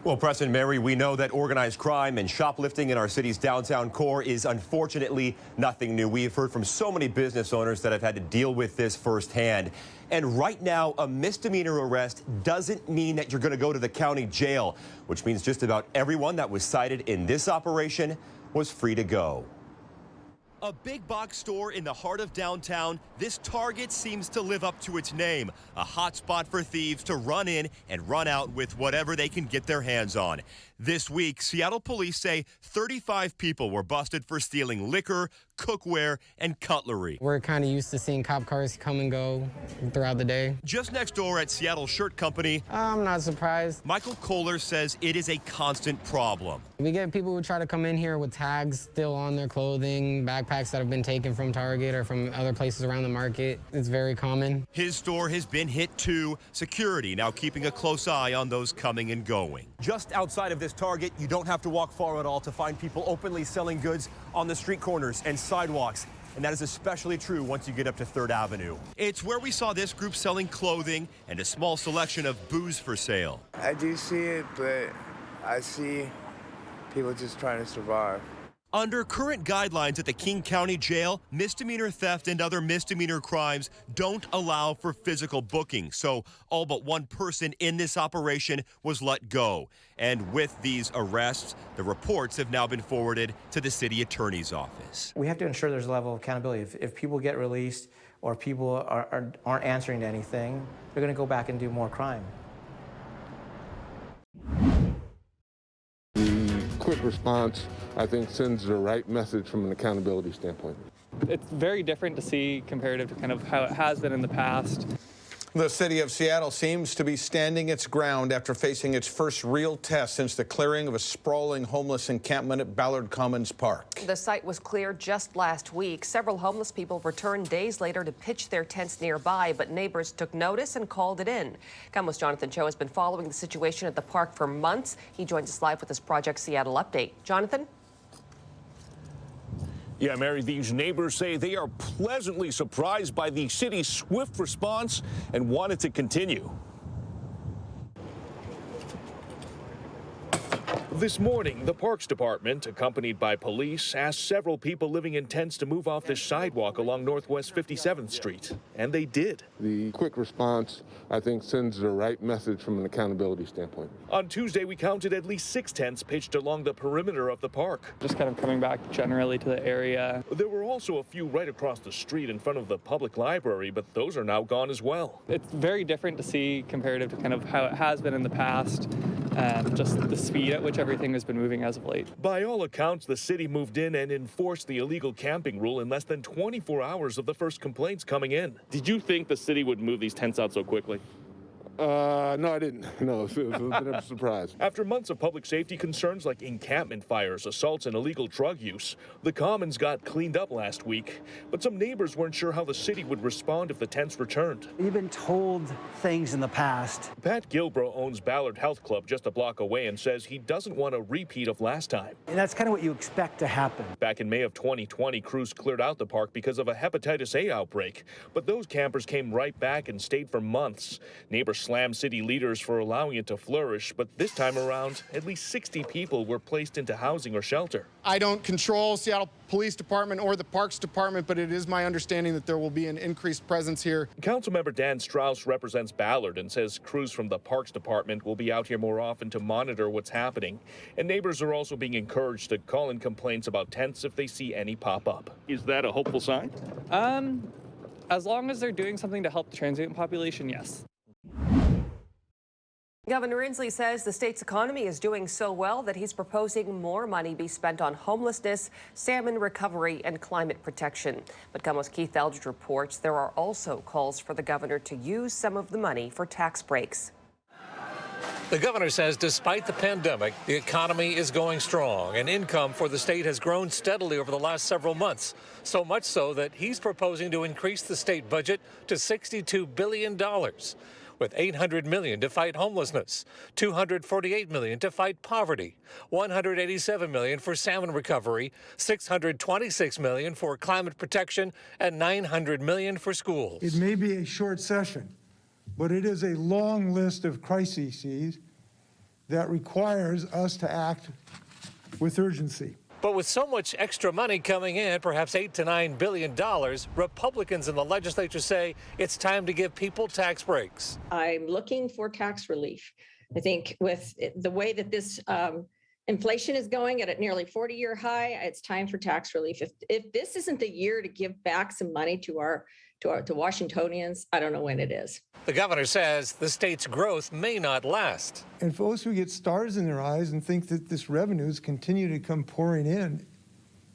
Well, Preston, Mary, we know that organized crime and shoplifting in our city's downtown core is unfortunately nothing new. We've heard from so many business owners that have had to deal with this firsthand. And right now, a misdemeanor arrest doesn't mean that you're going to go to the county jail, which means just about everyone that was cited in this operation was free to go. A big box store in the heart of downtown, this Target seems to live up to its name. A hot spot for thieves to run in and run out with whatever they can get their hands on. This week, Seattle police say 35 people were busted for stealing liquor, cookware, and cutlery. We're kind of used to seeing cop cars come and go throughout the day. Just next door at Seattle Shirt Company, I'm not surprised. Michael Kohler says it is a constant problem. We get people who try to come in here with tags still on their clothing, backpacks that have been taken from Target or from other places around the market. It's very common. His store has been hit too. Security now keeping a close eye on those coming and going. Just outside of this Target, you don't have to walk far at all to find people openly selling goods on the street corners and sidewalks. And that is especially true once you get up to 3rd Avenue. It's where we saw this group selling clothing and a small selection of booze for sale. I do see it, but I see people just trying to survive. Under current guidelines at the King County Jail, misdemeanor theft and other misdemeanor crimes don't allow for physical booking. So all but one person in this operation was let go. And with these arrests, the reports have now been forwarded to the city attorney's office. We have to ensure there's a level of accountability. If people get released or people aren't answering to anything, they're going to go back and do more crime. Quick response, I think, sends the right message from an accountability standpoint. It's very different to see comparative to kind of how it has been in the past. The city of Seattle seems to be standing its ground after facing its first real test since the clearing of a sprawling homeless encampment at Ballard Commons Park. The site was cleared just last week. Several homeless people returned days later to pitch their tents nearby, but neighbors took notice and called it in. KOMO's Jonathan Cho has been following the situation at the park for months. He joins us live with this Project Seattle update. Jonathan? Yeah, Mary, these neighbors say they are pleasantly surprised by the city's swift response and want it to continue. This morning, the Parks Department, accompanied by police, asked several people living in tents to move off the sidewalk along Northwest 57th Street, and they did. The quick response, I think, sends the right message from an accountability standpoint. On Tuesday, we counted at least 6 tents pitched along the perimeter of the park. Just kind of coming back generally to the area. There were also a few right across the street in front of the public library, but those are now gone as well. It's very different to see comparative to kind of how it has been in the past, and just the speed at which everything has been moving as of late. By all accounts, the city moved in and enforced the illegal camping rule in less than 24 hours of the first complaints coming in. Did you think the city would move these tents out so quickly? No, I didn't. No, it was a bit of a surprise. After months of public safety concerns like encampment fires, assaults, and illegal drug use, the Commons got cleaned up last week. But some neighbors weren't sure how the city would respond if the tents returned. We've been told things in the past. Pat Gilbro owns Ballard Health Club just a block away and says he doesn't want a repeat of last time. And that's kind of what you expect to happen. Back in May of 2020, crews cleared out the park because of a hepatitis A outbreak. But those campers came right back and stayed for months. Neighbors slammed city leaders for allowing it to flourish, but this time around, at least 60 people were placed into housing or shelter. I don't control Seattle Police Department or the Parks Department, but it is my understanding that there will be an increased presence here. Councilmember Dan Strauss represents Ballard and says crews from the Parks Department will be out here more often to monitor what's happening. And neighbors are also being encouraged to call in complaints about tents if they see any pop up. Is that a hopeful sign? As long as they're doing something to help the transient population, yes. Governor Inslee says the state's economy is doing so well that he's proposing more money be spent on homelessness, salmon recovery, and climate protection. But KOMO's Keith Eldridge reports there are also calls for the governor to use some of the money for tax breaks. The governor says despite the pandemic, the economy is going strong and income for the state has grown steadily over the last several months. So much so that he's proposing to increase the state budget to $62 billion. With $800 million to fight homelessness, $248 million to fight poverty, $187 million for salmon recovery, $626 million for climate protection, and $900 million for schools. It may be a short session, but it is a long list of crises that requires us to act with urgency. But with so much extra money coming in, perhaps $8 to $9 billion, Republicans in the legislature say it's time to give people tax breaks. I'm looking for tax relief. I think with the way that this inflation is going at a nearly 40-year high, it's time for tax relief. If this isn't the year to give back some money to Washingtonians, I don't know when it is. The governor says the state's growth may not last. And folks who get stars in their eyes and think that this revenues continue to come pouring in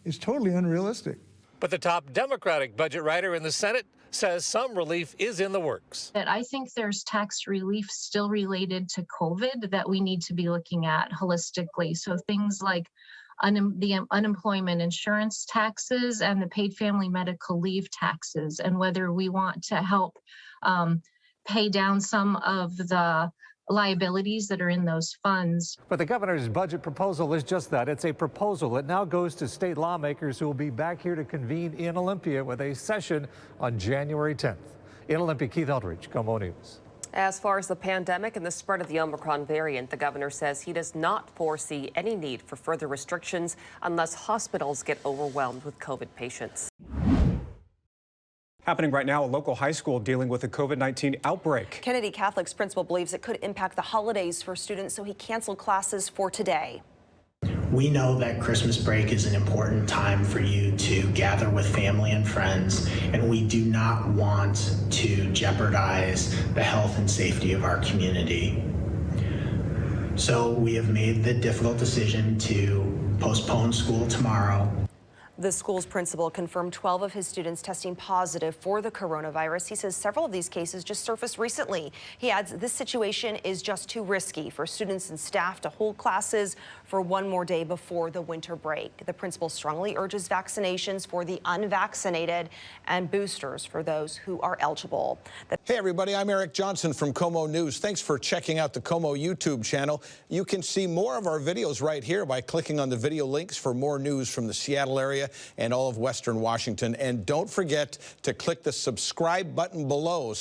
is totally unrealistic. But the top Democratic budget writer in the Senate says some relief is in the works. I think there's tax relief still related to COVID that we need to be looking at holistically. So things like the unemployment insurance taxes and the paid family medical leave taxes, and whether we want to help pay down some of the liabilities that are in those funds. But the governor's budget proposal is just that. It's a proposal. It now goes to state lawmakers who will be back here to convene in Olympia with a session on January 10th. In Olympia, Keith Eldridge, KOMO News. As far as the pandemic and the spread of the Omicron variant, the governor says he does not foresee any need for further restrictions unless hospitals get overwhelmed with COVID patients. Happening right now, a local high school dealing with a COVID-19 outbreak. Kennedy Catholic's principal believes it could impact the holidays for students, so he canceled classes for today. We know that Christmas break is an important time for you to gather with family and friends, and we do not want to jeopardize the health and safety of our community. So we have made the difficult decision to postpone school tomorrow. The school's principal confirmed 12 of his students testing positive for the coronavirus. He says several of these cases just surfaced recently. He adds this situation is just too risky for students and staff to hold classes for one more day before the winter break. The principal strongly urges vaccinations for the unvaccinated and boosters for those who are eligible. Hey everybody, I'm Eric Johnson from KOMO News. Thanks for checking out the KOMO YouTube channel. You can see more of our videos right here by clicking on the video links for more news from the Seattle area and all of Western Washington. And don't forget to click the subscribe button below